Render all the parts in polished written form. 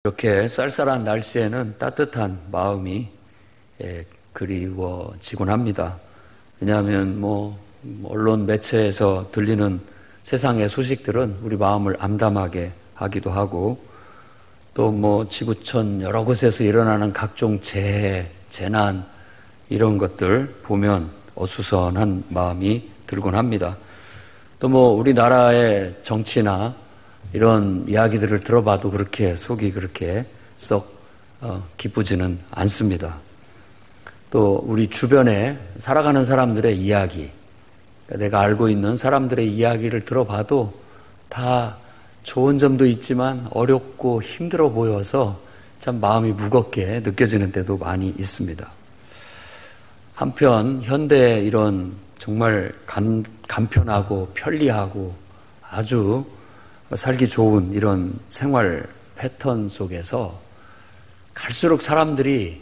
이렇게 쌀쌀한 날씨에는 따뜻한 마음이 그리워지곤 합니다. 왜냐하면 언론 매체에서 들리는 세상의 소식들은 우리 마음을 암담하게 하기도 하고, 또 지구촌 여러 곳에서 일어나는 각종 재해, 재난 이런 것들 보면 어수선한 마음이 들곤 합니다. 또 우리나라의 정치나 이런 이야기들을 들어봐도 속이 그렇게 썩 기쁘지는 않습니다. 또 우리 주변에 살아가는 사람들의 이야기, 내가 알고 있는 사람들의 이야기를 들어봐도 다 좋은 점도 있지만 어렵고 힘들어 보여서 참 마음이 무겁게 느껴지는 때도 많이 있습니다. 한편 현대의 이런 정말 간편하고 편리하고 아주 살기 좋은 이런 생활 패턴 속에서 갈수록 사람들이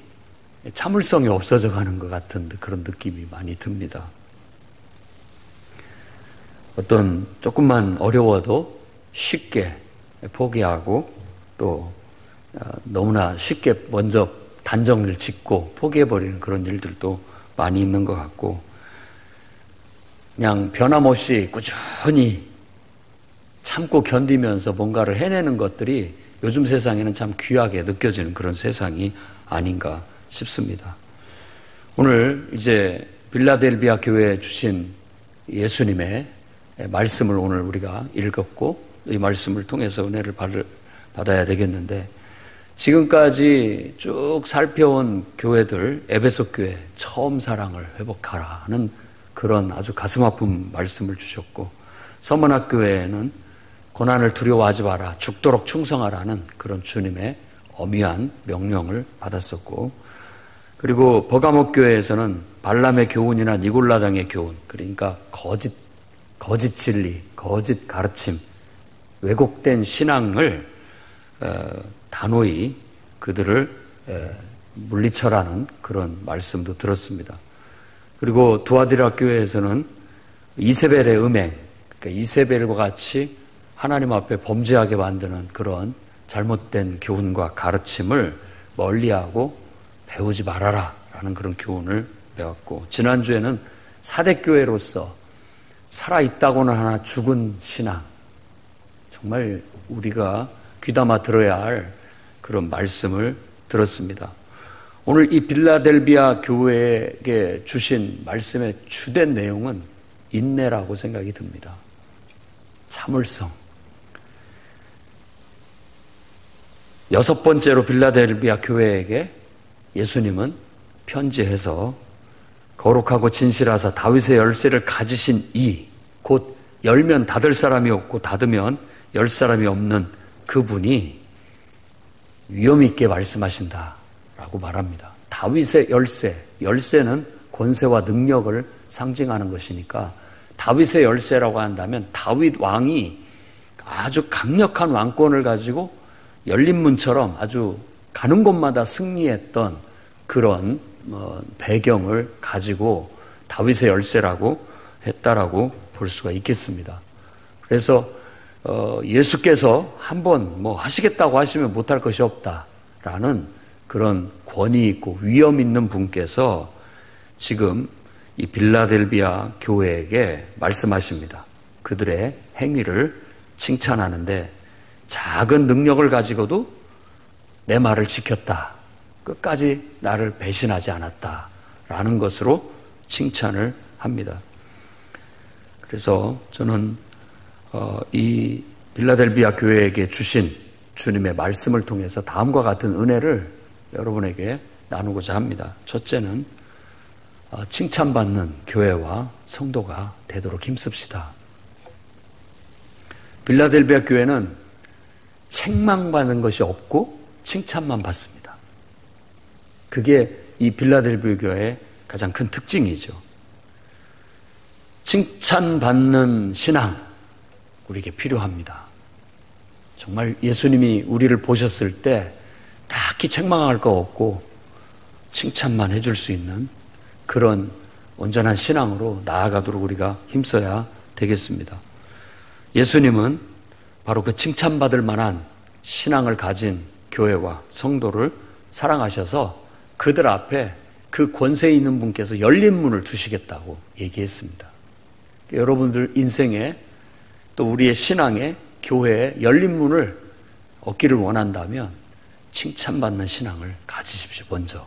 참을성이 없어져 가는 것 같은 그런 느낌이 많이 듭니다. 어떤 조금만 어려워도 쉽게 포기하고 또 너무나 쉽게 먼저 단정을 짓고 포기해버리는 그런 일들도 많이 있는 것 같고, 그냥 변함없이 꾸준히 참고 견디면서 뭔가를 해내는 것들이 요즘 세상에는 참 귀하게 느껴지는 그런 세상이 아닌가 싶습니다. 오늘 이제 빌라델비아 교회에 주신 예수님의 말씀을 오늘 우리가 읽었고, 이 말씀을 통해서 은혜를 받아야 되겠는데, 지금까지 쭉 살펴온 교회들, 에베소 교회 처음 사랑을 회복하라는 그런 아주 가슴 아픈 말씀을 주셨고, 서문학 교회에는 고난을 두려워하지 마라, 죽도록 충성하라는 그런 주님의 엄위한 명령을 받았었고, 그리고 버가목 교회에서는 발람의 교훈이나 니골라당의 교훈, 그러니까 거짓 진리, 거짓 가르침, 왜곡된 신앙을 단호히 그들을 물리쳐라는 그런 말씀도 들었습니다. 그리고 두아디라 교회에서는 이세벨의 음행, 그러니까 이세벨과 같이 하나님 앞에 범죄하게 만드는 그런 잘못된 교훈과 가르침을 멀리하고 배우지 말아라 라는 그런 교훈을 배웠고, 지난주에는 사대교회로서 살아있다고는 하나 죽은 신앙, 정말 우리가 귀담아 들어야 할 그런 말씀을 들었습니다. 오늘 이 빌라델비아 교회에게 주신 말씀의 주된 내용은 인내라고 생각이 듭니다. 참을성. 6번째로 빌라델비아 교회에게 예수님은 편지해서 거룩하고 진실하사 다윗의 열쇠를 가지신 이, 곧 열면 닫을 사람이 없고 닫으면 열 사람이 없는 그분이 위험 있게 말씀하신다라고 말합니다. 다윗의 열쇠, 열쇠는 권세와 능력을 상징하는 것이니까 다윗의 열쇠라고 한다면 다윗 왕이 아주 강력한 왕권을 가지고 열린 문처럼 아주 가는 곳마다 승리했던 그런 배경을 가지고 다윗의 열쇠라고 했다라고 볼 수가 있겠습니다. 그래서 예수께서 한번 하시겠다고 하시면 못할 것이 없다라는 그런 권위 있고 위험 있는 분께서 지금 이 빌라델비아 교회에게 말씀하십니다. 그들의 행위를 칭찬하는데, 작은 능력을 가지고도 내 말을 지켰다, 끝까지 나를 배신하지 않았다라는 것으로 칭찬을 합니다. 그래서 저는 이 빌라델비아 교회에게 주신 주님의 말씀을 통해서 다음과 같은 은혜를 여러분에게 나누고자 합니다. 첫째는 칭찬받는 교회와 성도가 되도록 힘씁시다. 빌라델비아 교회는 책망받는 것이 없고 칭찬만 받습니다. 그게 이 빌라델비아 교회의 가장 큰 특징이죠. 칭찬받는 신앙, 우리에게 필요합니다. 정말 예수님이 우리를 보셨을 때 딱히 책망할 거 없고 칭찬만 해줄 수 있는 그런 온전한 신앙으로 나아가도록 우리가 힘써야 되겠습니다. 예수님은 바로 그 칭찬받을 만한 신앙을 가진 교회와 성도를 사랑하셔서 그들 앞에 그 권세 있는 분께서 열린 문을 두시겠다고 얘기했습니다. 여러분들 인생에 또 우리의 신앙에 교회에 열린 문을 얻기를 원한다면 칭찬받는 신앙을 가지십시오. 먼저.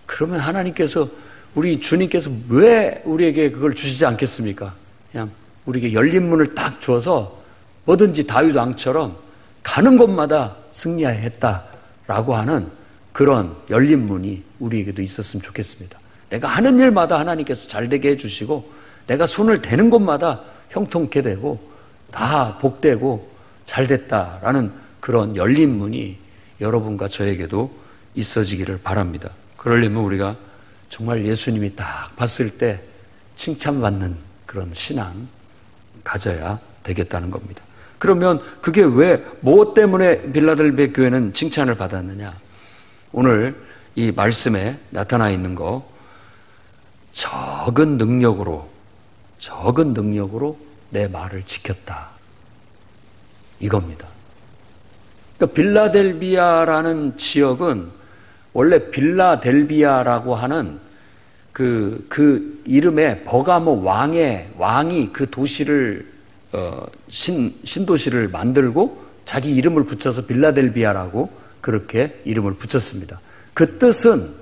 그러면 하나님께서 우리 주님께서 왜 우리에게 그걸 주시지 않겠습니까? 그냥 우리에게 열린 문을 딱 줘서 뭐든지 다윗 왕처럼 가는 곳마다 승리했다라고 하는 그런 열린 문이 우리에게도 있었으면 좋겠습니다. 내가 하는 일마다 하나님께서 잘되게 해주시고 내가 손을 대는 곳마다 형통케 되고 다 복되고 잘됐다라는 그런 열린 문이 여러분과 저에게도 있어지기를 바랍니다. 그러려면 우리가 정말 예수님이 딱 봤을 때 칭찬받는 그런 신앙 가져야 되겠다는 겁니다. 그러면 그게 왜, 뭐 때문에 빌라델비아 교회는 칭찬을 받았느냐? 오늘 이 말씀에 나타나 있는 거, 적은 능력으로 내 말을 지켰다. 이겁니다. 그러니까 빌라델비아라는 지역은 원래 빌라델비아라고 하는 그 이름에 버가모 왕이 그 도시를 신도시를 만들고 자기 이름을 붙여서 빌라델비아라고 그렇게 이름을 붙였습니다. 그 뜻은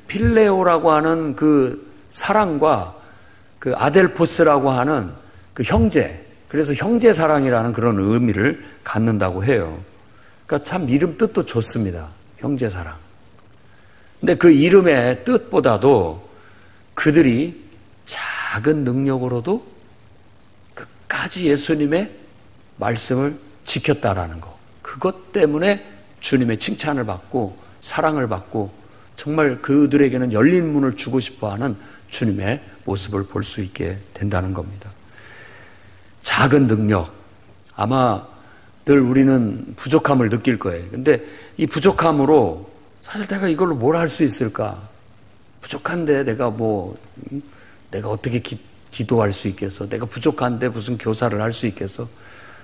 필레오라고 하는 그 사랑과 그 아델포스라고 하는 그 형제, 그래서 형제 사랑이라는 그런 의미를 갖는다고 해요. 그러니까 참 이름 뜻도 좋습니다. 형제 사랑. 근데 그 이름의 뜻보다도 그들이 작은 능력으로도 끝까지 예수님의 말씀을 지켰다라는 거. 그것 때문에 주님의 칭찬을 받고 사랑을 받고 정말 그들에게는 열린 문을 주고 싶어하는 주님의 모습을 볼 수 있게 된다는 겁니다. 작은 능력. 아마 늘 우리는 부족함을 느낄 거예요. 근데 이 부족함으로 사실 내가 이걸로 뭘 할 수 있을까? 부족한데 내가 어떻게 기도할 수 있겠어? 내가 부족한데 무슨 교사를 할 수 있겠어?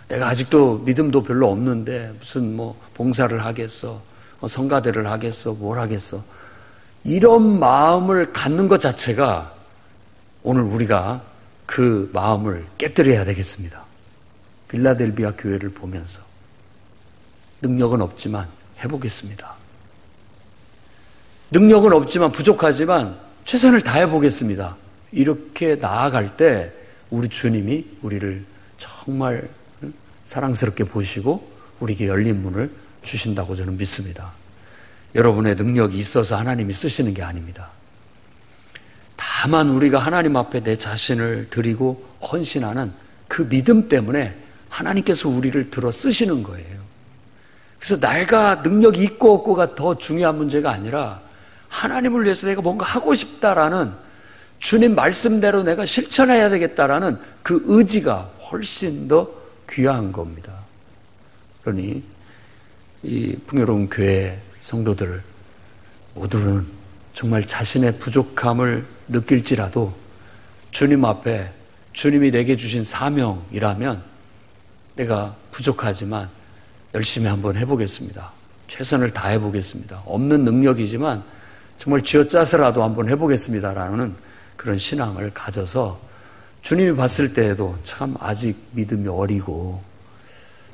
내가 아직도 믿음도 별로 없는데 무슨 봉사를 하겠어? 성가대를 하겠어? 뭘 하겠어? 이런 마음을 갖는 것 자체가 오늘 우리가 그 마음을 깨뜨려야 되겠습니다. 빌라델비아 교회를 보면서 능력은 없지만 해보겠습니다. 능력은 없지만 부족하지만 최선을 다해보겠습니다. 이렇게 나아갈 때 우리 주님이 우리를 정말 사랑스럽게 보시고 우리에게 열린 문을 주신다고 저는 믿습니다. 여러분의 능력이 있어서 하나님이 쓰시는 게 아닙니다. 다만 우리가 하나님 앞에 내 자신을 드리고 헌신하는 그 믿음 때문에 하나님께서 우리를 들어 쓰시는 거예요. 그래서 내가 능력이 있고 없고가 더 중요한 문제가 아니라 하나님을 위해서 내가 뭔가 하고 싶다라는 주님 말씀대로 내가 실천해야 되겠다라는 그 의지가 훨씬 더 귀한 겁니다. 그러니 이 풍요로운 교회 성도들 모두는 정말 자신의 부족함을 느낄지라도 주님 앞에 주님이 내게 주신 사명이라면 내가 부족하지만 열심히 한번 해보겠습니다. 최선을 다해보겠습니다. 없는 능력이지만 정말 쥐어짜서라도 한번 해보겠습니다라는 그런 신앙을 가져서 주님이 봤을 때에도 참 아직 믿음이 어리고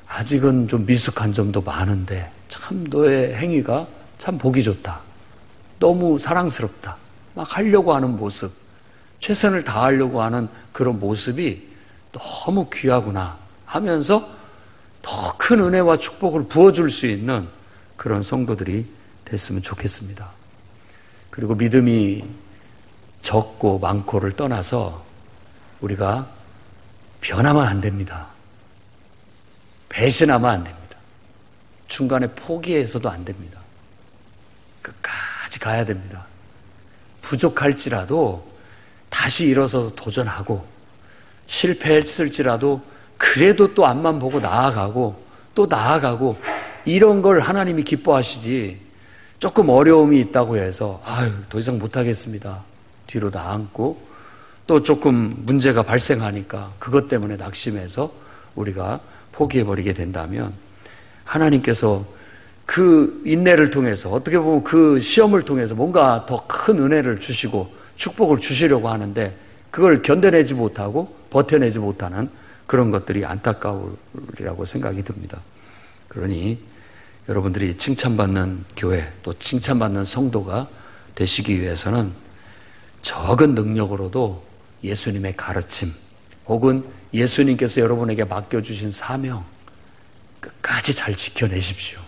아직은 좀 미숙한 점도 많은데 참 너의 행위가 참 보기 좋다. 너무 사랑스럽다. 막 하려고 하는 모습, 최선을 다하려고 하는 그런 모습이 너무 귀하구나 하면서 더 큰 은혜와 축복을 부어줄 수 있는 그런 성도들이 됐으면 좋겠습니다. 그리고 믿음이 적고 많고를 떠나서 우리가 변하면 안 됩니다. 배신하면 안 됩니다. 중간에 포기해서도 안 됩니다. 끝까지 가야 됩니다. 부족할지라도 다시 일어서서 도전하고 실패했을지라도 그래도 또 앞만 보고 나아가고 또 나아가고 이런 걸 하나님이 기뻐하시지 조금 어려움이 있다고 해서 더 이상 못하겠습니다. 뒤로 나앉고 또 조금 문제가 발생하니까 그것 때문에 낙심해서 우리가 포기해버리게 된다면 하나님께서 그 인내를 통해서 어떻게 보면 그 시험을 통해서 뭔가 더 큰 은혜를 주시고 축복을 주시려고 하는데 그걸 견뎌내지 못하고 버텨내지 못하는 그런 것들이 안타까우리라고 생각이 듭니다. 그러니 여러분들이 칭찬받는 교회 또 칭찬받는 성도가 되시기 위해서는 적은 능력으로도 예수님의 가르침 혹은 예수님께서 여러분에게 맡겨주신 사명 끝까지 잘 지켜내십시오.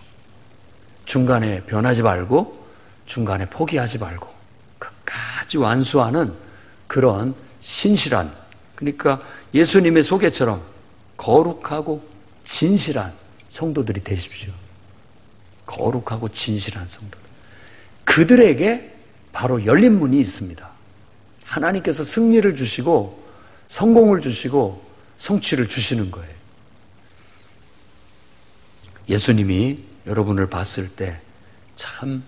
중간에 변하지 말고 중간에 포기하지 말고 끝까지 완수하는 그런 신실한, 그러니까 예수님의 소개처럼 거룩하고 진실한 성도들이 되십시오. 거룩하고 진실한 성도들. 그들에게 바로 열린 문이 있습니다. 하나님께서 승리를 주시고 성공을 주시고 성취를 주시는 거예요. 예수님이 여러분을 봤을 때 참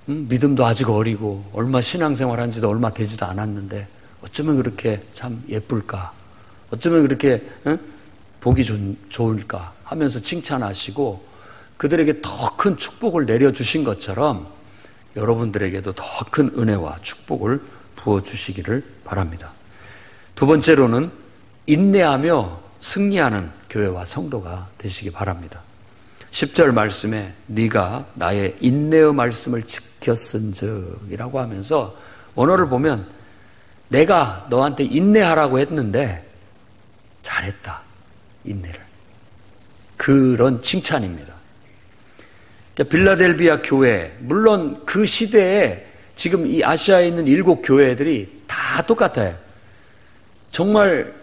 믿음도 아직 어리고 얼마 신앙생활 한 지도 얼마 되지도 않았는데 어쩌면 그렇게 참 예쁠까, 어쩌면 그렇게 보기 좋을까 하면서 칭찬하시고 그들에게 더 큰 축복을 내려주신 것처럼 여러분들에게도 더 큰 은혜와 축복을 부어주시기를 바랍니다. 두 번째로는 인내하며 승리하는 교회와 성도가 되시기 바랍니다. 10절 말씀에 네가 나의 인내의 말씀을 지켰은즉 이라고 하면서 원어를 보면 내가 너한테 인내하라고 했는데 잘했다. 인내를. 그런 칭찬입니다. 빌라델비아 교회, 물론 그 시대에 지금 이 아시아에 있는 7 교회들이 다 똑같아요. 정말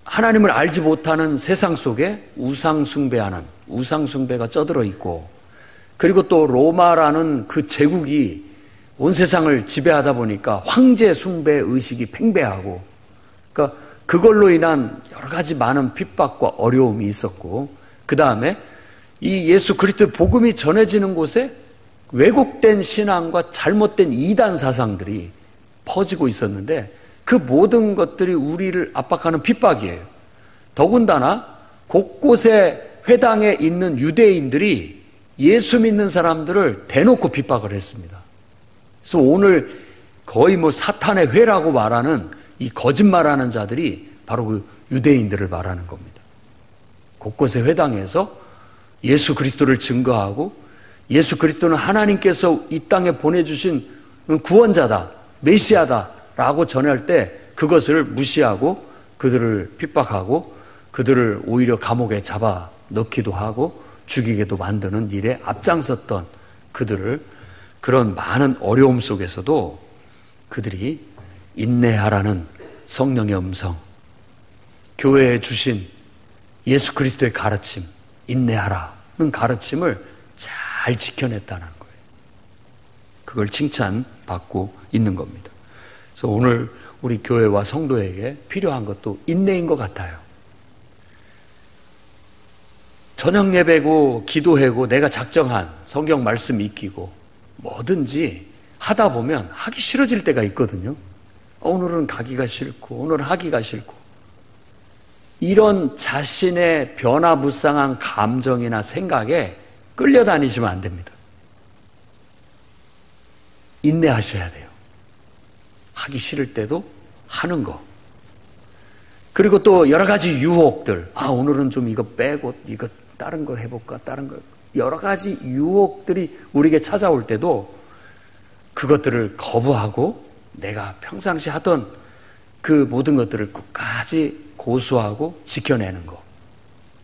하나님을 알지 못하는 세상 속에 우상 숭배가 쩌들어 있고, 그리고 또 로마라는 그 제국이 온 세상을 지배하다 보니까 황제 숭배 의식이 팽배하고, 그러니까 그걸로 인한 여러 가지 많은 핍박과 어려움이 있었고, 그 다음에 이 예수 그리스도의 복음이 전해지는 곳에 왜곡된 신앙과 잘못된 이단 사상들이 퍼지고 있었는데 그 모든 것들이 우리를 압박하는 핍박이에요. 더군다나 곳곳에 회당에 있는 유대인들이 예수 믿는 사람들을 대놓고 핍박을 했습니다. 그래서 오늘 거의 사탄의 회라고 말하는 이 거짓말하는 자들이 바로 그 유대인들을 말하는 겁니다. 곳곳에 회당에서 예수 그리스도를 증거하고 예수 그리스도는 하나님께서 이 땅에 보내주신 구원자다, 메시아다라고 전할 때 그것을 무시하고 그들을 핍박하고 그들을 오히려 감옥에 잡아 넣기도 하고 죽이게도 만드는 일에 앞장섰던 그들을, 그런 많은 어려움 속에서도 그들이 인내하라는 성령의 음성, 교회에 주신 예수 그리스도의 가르침, 인내하라는 가르침을 잘 지켜냈다는 거예요. 그걸 칭찬받고 있는 겁니다. 그래서 오늘 우리 교회와 성도에게 필요한 것도 인내인 것 같아요. 저녁 예배고 기도회고 내가 작정한 성경 말씀 익히고 뭐든지 하다 보면 하기 싫어질 때가 있거든요. 오늘은 가기가 싫고 오늘은 하기가 싫고, 이런 자신의 변화무쌍한 감정이나 생각에 끌려다니시면 안 됩니다. 인내하셔야 돼요. 하기 싫을 때도 하는 거. 그리고 또 여러 가지 유혹들, 오늘은 좀 이거 빼고 이거 다른 거 해볼까, 다른 거, 여러 가지 유혹들이 우리에게 찾아올 때도 그것들을 거부하고 내가 평상시 하던 그 모든 것들을 끝까지 고수하고 지켜내는 것,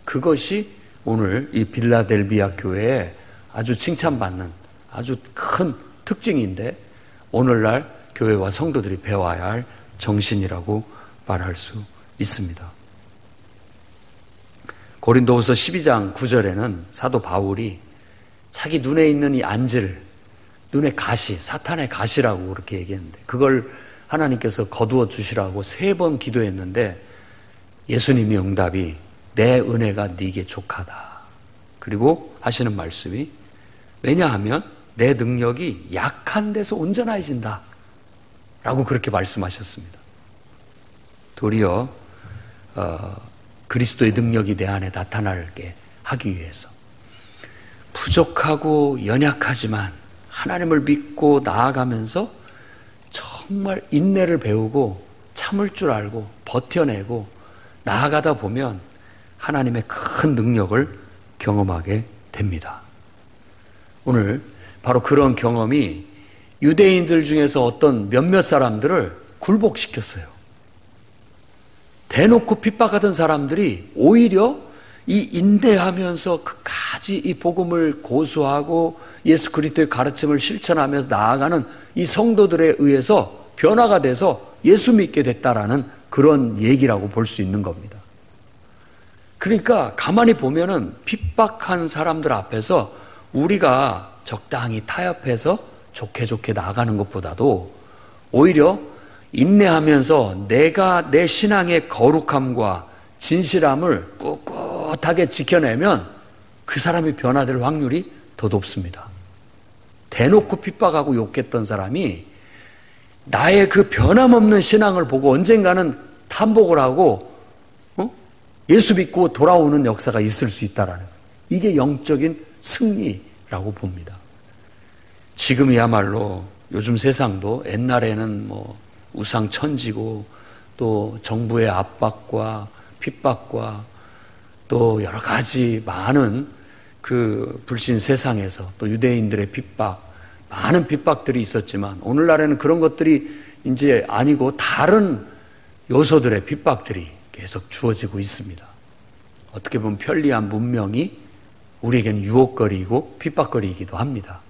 그것이 오늘 이 빌라델비아 교회에 아주 칭찬받는 아주 큰 특징인데 오늘날 교회와 성도들이 배워야 할 정신이라고 말할 수 있습니다. 고린도후서 12장 9절에는 사도 바울이 자기 눈에 있는 이 안질, 눈의 가시, 사탄의 가시라고 그렇게 얘기했는데 그걸 하나님께서 거두어 주시라고 3번 기도했는데 예수님의 응답이 내 은혜가 네게 족하다. 그리고 하시는 말씀이 왜냐하면 내 능력이 약한 데서 온전해진다 라고 그렇게 말씀하셨습니다. 도리어 그리스도의 능력이 내 안에 나타나게 하기 위해서, 부족하고 연약하지만 하나님을 믿고 나아가면서 정말 인내를 배우고 참을 줄 알고 버텨내고 나아가다 보면 하나님의 큰 능력을 경험하게 됩니다. 오늘 바로 그런 경험이 유대인들 중에서 어떤 몇몇 사람들을 굴복시켰어요. 대놓고 핍박하던 사람들이 오히려 이 인내하면서 끝까지 이 복음을 고수하고 예수 그리스도의 가르침을 실천하면서 나아가는 이 성도들에 의해서 변화가 돼서 예수 믿게 됐다라는 그런 얘기라고 볼 수 있는 겁니다. 그러니까 가만히 보면은 핍박한 사람들 앞에서 우리가 적당히 타협해서 좋게 나아가는 것보다도 오히려 인내하면서 내가 내 신앙의 거룩함과 진실함을 꿋꿋하게 지켜내면 그 사람이 변화될 확률이 더 높습니다. 대놓고 핍박하고 욕했던 사람이 나의 그 변함없는 신앙을 보고 언젠가는 탄복을 하고 예수 믿고 돌아오는 역사가 있을 수 있다라는, 이게 영적인 승리라고 봅니다. 지금이야말로 요즘 세상도 옛날에는 뭐 우상천지고 또 정부의 압박과 핍박과 또 여러 가지 많은 그 불신 세상에서 또 유대인들의 핍박, 많은 핍박들이 있었지만 오늘날에는 그런 것들이 이제 아니고 다른 요소들의 핍박들이 계속 주어지고 있습니다. 어떻게 보면 편리한 문명이 우리에게는 유혹거리이고 핍박거리이기도 합니다.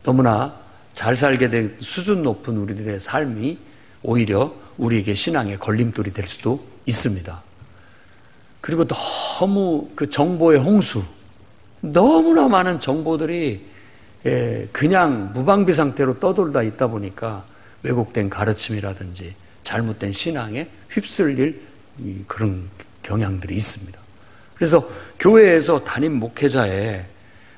너무나 잘 살게 된 수준 높은 우리들의 삶이 오히려 우리에게 신앙의 걸림돌이 될 수도 있습니다. 그리고 너무 그 정보의 홍수, 너무나 많은 정보들이 그냥 무방비 상태로 떠돌다 있다 보니까 왜곡된 가르침이라든지 잘못된 신앙에 휩쓸릴 그런 경향들이 있습니다. 그래서 교회에서 담임 목회자의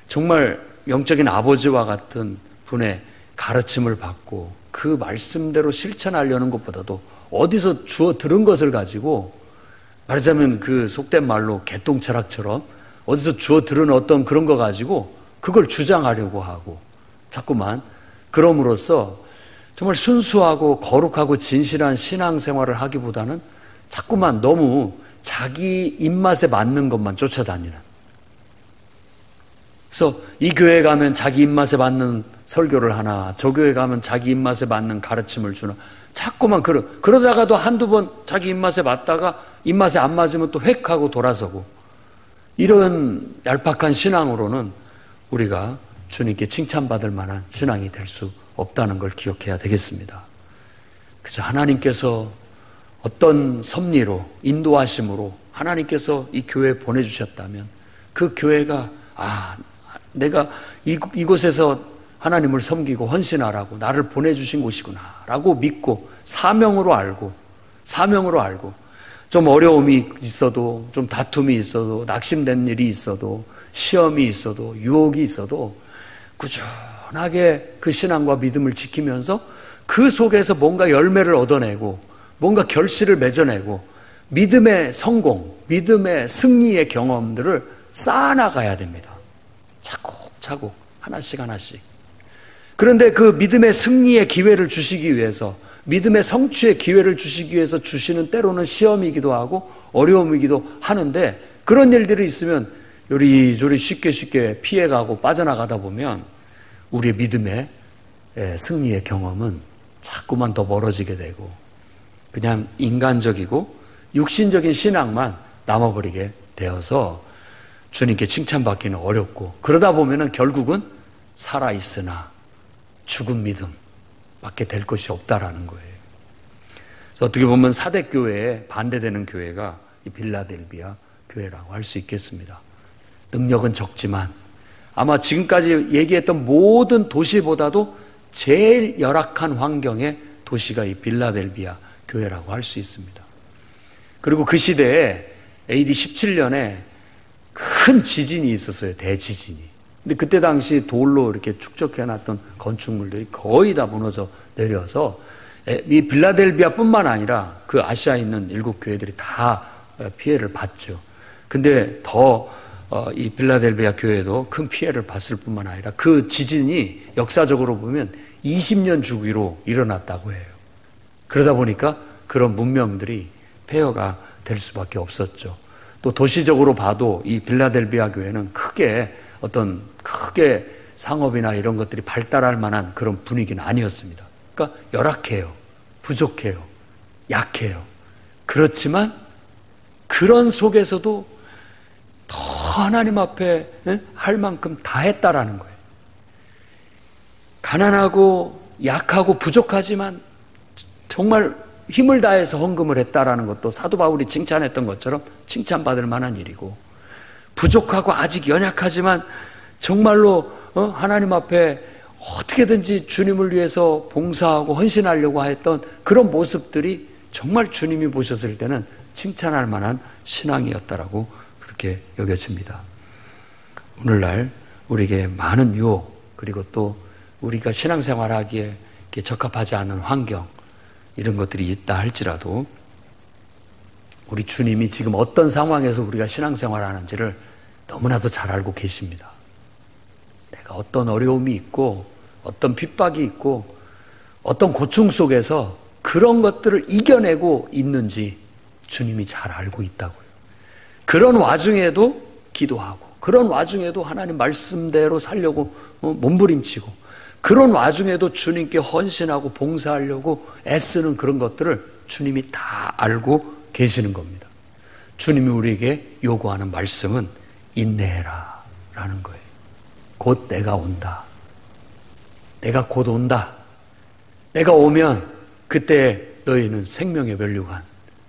정말 영적인 아버지와 같은 분의 가르침을 받고 그 말씀대로 실천하려는 것보다도 어디서 주워 들은 것을 가지고, 말하자면 그 속된 말로 개똥철학처럼 어디서 주워 들은 어떤 그런 거 가지고 그걸 주장하려고 하고 자꾸만 그럼으로써 정말 순수하고 거룩하고 진실한 신앙생활을 하기보다는 자꾸만 너무 자기 입맛에 맞는 것만 쫓아다니는, 그래서 이 교회에 가면 자기 입맛에 맞는 설교를 하나, 저 교회에 가면 자기 입맛에 맞는 가르침을 주나, 자꾸만 그러다가도 한두 번 자기 입맛에 맞다가 입맛에 안 맞으면 또 획하고 돌아서고, 이런 얄팍한 신앙으로는 우리가 주님께 칭찬받을 만한 신앙이 될 수 없다는 걸 기억해야 되겠습니다. 그저 하나님께서 어떤 섭리로 인도하심으로 하나님께서 이 교회에 보내주셨다면 그 교회가 내가 이곳에서 하나님을 섬기고 헌신하라고 나를 보내주신 곳이구나 라고 믿고 사명으로 알고 좀 어려움이 있어도 좀 다툼이 있어도 낙심된 일이 있어도 시험이 있어도 유혹이 있어도 꾸준하게 그 신앙과 믿음을 지키면서 그 속에서 뭔가 열매를 얻어내고 뭔가 결실을 맺어내고 믿음의 성공, 믿음의 승리의 경험들을 쌓아나가야 됩니다. 차곡차곡 하나씩. 그런데 그 믿음의 승리의 기회를 주시기 위해서, 믿음의 성취의 기회를 주시기 위해서 주시는 때로는 시험이기도 하고 어려움이기도 하는데, 그런 일들이 있으면 요리조리 쉽게 피해가고 빠져나가다 보면 우리의 믿음의 승리의 경험은 자꾸만 더 멀어지게 되고 그냥 인간적이고 육신적인 신앙만 남아버리게 되어서 주님께 칭찬받기는 어렵고, 그러다 보면은 결국은 살아있으나 죽은 믿음밖에 될 것이 없다라는 거예요. 그래서 어떻게 보면 사대교회에 반대되는 교회가 이 빌라델비아 교회라고 할 수 있겠습니다. 능력은 적지만 아마 지금까지 얘기했던 모든 도시보다도 제일 열악한 환경의 도시가 이 빌라델비아 교회라고 할 수 있습니다. 그리고 그 시대에 AD 17년에 큰 지진이 있었어요. 대지진이. 근데 그때 당시 돌로 이렇게 축적해놨던 건축물들이 거의 다 무너져 내려서 이 빌라델비아뿐만 아니라 그 아시아에 있는 7 교회들이 다 피해를 봤죠. 근데 더 이 빌라델비아 교회도 큰 피해를 봤을 뿐만 아니라 그 지진이 역사적으로 보면 20년 주기로 일어났다고 해요. 그러다 보니까 그런 문명들이 폐허가 될 수밖에 없었죠. 또 도시적으로 봐도 이 빌라델비아 교회는 크게 상업이나 이런 것들이 발달할 만한 그런 분위기는 아니었습니다. 그러니까 열악해요. 부족해요. 약해요. 그렇지만 그런 속에서도 더 하나님 앞에 할 만큼 다 했다라는 거예요. 가난하고 약하고 부족하지만 정말 힘을 다해서 헌금을 했다라는 것도 사도 바울이 칭찬했던 것처럼 칭찬받을 만한 일이고, 부족하고 아직 연약하지만 정말로 하나님 앞에 어떻게든지 주님을 위해서 봉사하고 헌신하려고 했던 그런 모습들이 정말 주님이 보셨을 때는 칭찬할 만한 신앙이었다라고 그렇게 여겨집니다. 오늘날 우리에게 많은 유혹, 그리고 또 우리가 신앙생활하기에 적합하지 않은 환경, 이런 것들이 있다 할지라도 우리 주님이 지금 어떤 상황에서 우리가 신앙생활을 하는지를 너무나도 잘 알고 계십니다. 내가 어떤 어려움이 있고 어떤 핍박이 있고 어떤 고충 속에서 그런 것들을 이겨내고 있는지 주님이 잘 알고 있다고요. 그런 와중에도 기도하고, 그런 와중에도 하나님 말씀대로 살려고 몸부림치고, 그런 와중에도 주님께 헌신하고 봉사하려고 애쓰는 그런 것들을 주님이 다 알고 계시는 겁니다. 주님이 우리에게 요구하는 말씀은 인내해라 라는 거예요. 곧 내가 온다. 내가 곧 온다. 내가 오면 그때 너희는 생명의 면류관,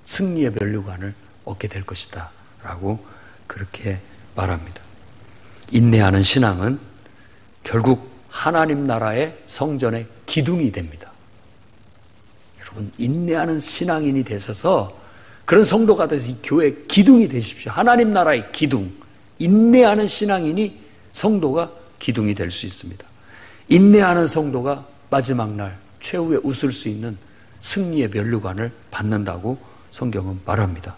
승리의 면류관을 얻게 될 것이다 라고 그렇게 말합니다. 인내하는 신앙은 결국 하나님 나라의 성전의 기둥이 됩니다. 여러분, 인내하는 신앙인이 되셔서 그런 성도가 돼서 이 교회의 기둥이 되십시오. 하나님 나라의 기둥, 인내하는 신앙인이 성도가 기둥이 될 수 있습니다. 인내하는 성도가 마지막 날 최후에 웃을 수 있는 승리의 면류관을 받는다고 성경은 말합니다.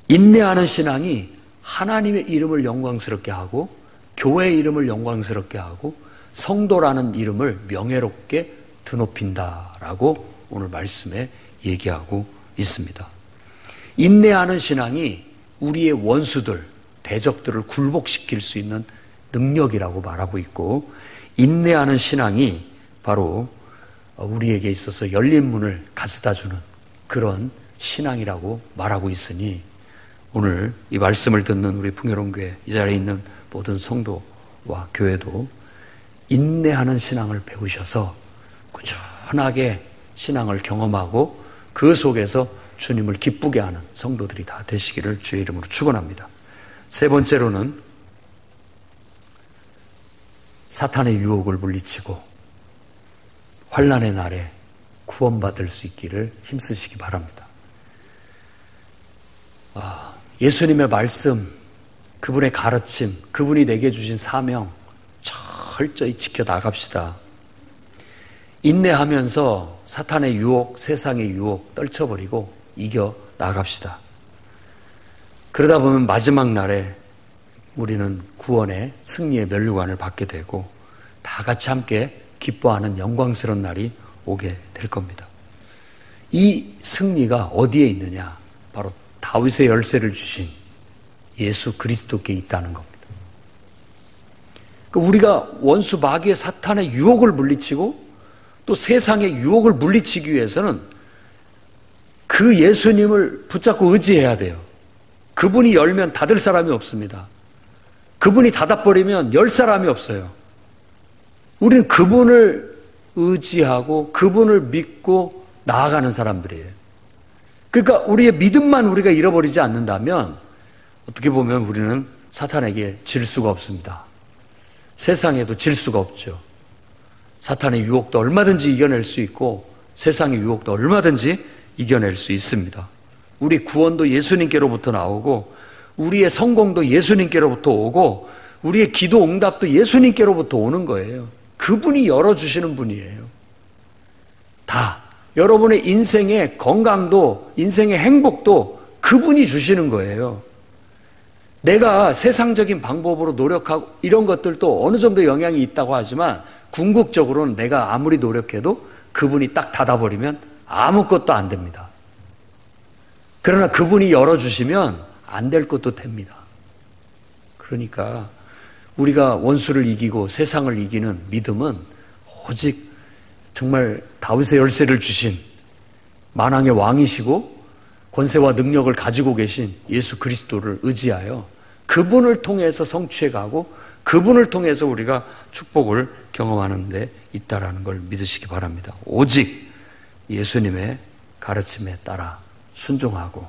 인내하는 신앙이 하나님의 이름을 영광스럽게 하고 교회의 이름을 영광스럽게 하고 성도라는 이름을 명예롭게 드높인다라고 오늘 말씀에 얘기하고 있습니다. 인내하는 신앙이 우리의 원수들, 대적들을 굴복시킬 수 있는 능력이라고 말하고 있고, 인내하는 신앙이 바로 우리에게 있어서 열린 문을 가져다주는 그런 신앙이라고 말하고 있으니, 오늘 이 말씀을 듣는 우리 풍요로운교회 이 자리에 있는 모든 성도와 교회도 인내하는 신앙을 배우셔서 꾸준하게 신앙을 경험하고 그 속에서 주님을 기쁘게 하는 성도들이 다 되시기를 주의 이름으로 축원합니다. 세 번째로는 사탄의 유혹을 물리치고 환난의 날에 구원받을 수 있기를 힘쓰시기 바랍니다. 예수님의 말씀, 그분의 가르침, 그분이 내게 주신 사명 철저히 지켜나갑시다. 인내하면서 사탄의 유혹, 세상의 유혹 떨쳐버리고 이겨나갑시다. 그러다 보면 마지막 날에 우리는 구원의 승리의 면류관을 받게 되고 다 같이 함께 기뻐하는 영광스러운 날이 오게 될 겁니다. 이 승리가 어디에 있느냐? 바로 다윗의 열쇠를 주신 예수 그리스도께 있다는 겁니다. 우리가 원수 마귀의 사탄의 유혹을 물리치고 또 세상의 유혹을 물리치기 위해서는 그 예수님을 붙잡고 의지해야 돼요. 그분이 열면 닫을 사람이 없습니다. 그분이 닫아버리면 열 사람이 없어요. 우리는 그분을 의지하고 그분을 믿고 나아가는 사람들이에요. 그러니까 우리의 믿음만 우리가 잃어버리지 않는다면 어떻게 보면 우리는 사탄에게 질 수가 없습니다. 세상에도 질 수가 없죠. 사탄의 유혹도 얼마든지 이겨낼 수 있고 세상의 유혹도 얼마든지 이겨낼 수 있습니다. 우리 구원도 예수님께로부터 나오고 우리의 성공도 예수님께로부터 오고 우리의 기도 응답도 예수님께로부터 오는 거예요. 그분이 열어주시는 분이에요. 다. 여러분의 인생의 건강도 인생의 행복도 그분이 주시는 거예요. 내가 세상적인 방법으로 노력하고 이런 것들도 어느 정도 영향이 있다고 하지만 궁극적으로는 내가 아무리 노력해도 그분이 딱 닫아버리면 아무것도 안 됩니다. 그러나 그분이 열어주시면 안 될 것도 됩니다. 그러니까 우리가 원수를 이기고 세상을 이기는 믿음은 오직 정말 다윗의 열쇠를 주신 만왕의 왕이시고 권세와 능력을 가지고 계신 예수 그리스도를 의지하여 그분을 통해서 성취해가고 그분을 통해서 우리가 축복을 경험하는 데 있다라는 걸 믿으시기 바랍니다. 오직 예수님의 가르침에 따라 순종하고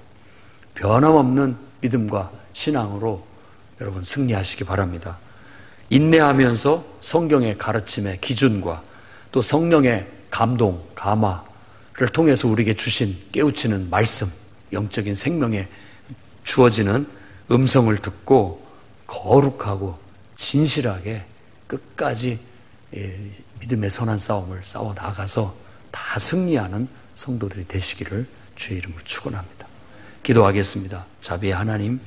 변함없는 믿음과 신앙으로 여러분 승리하시기 바랍니다. 인내하면서 성경의 가르침의 기준과 또 성령의 감동, 감화를 통해서 우리에게 주신 깨우치는 말씀, 영적인 생명에 주어지는 음성을 듣고 거룩하고 진실하게 끝까지 믿음의 선한 싸움을 싸워 나가서 다 승리하는 성도들이 되시기를 주의 이름으로 축원합니다. 기도하겠습니다. 자비의 하나님,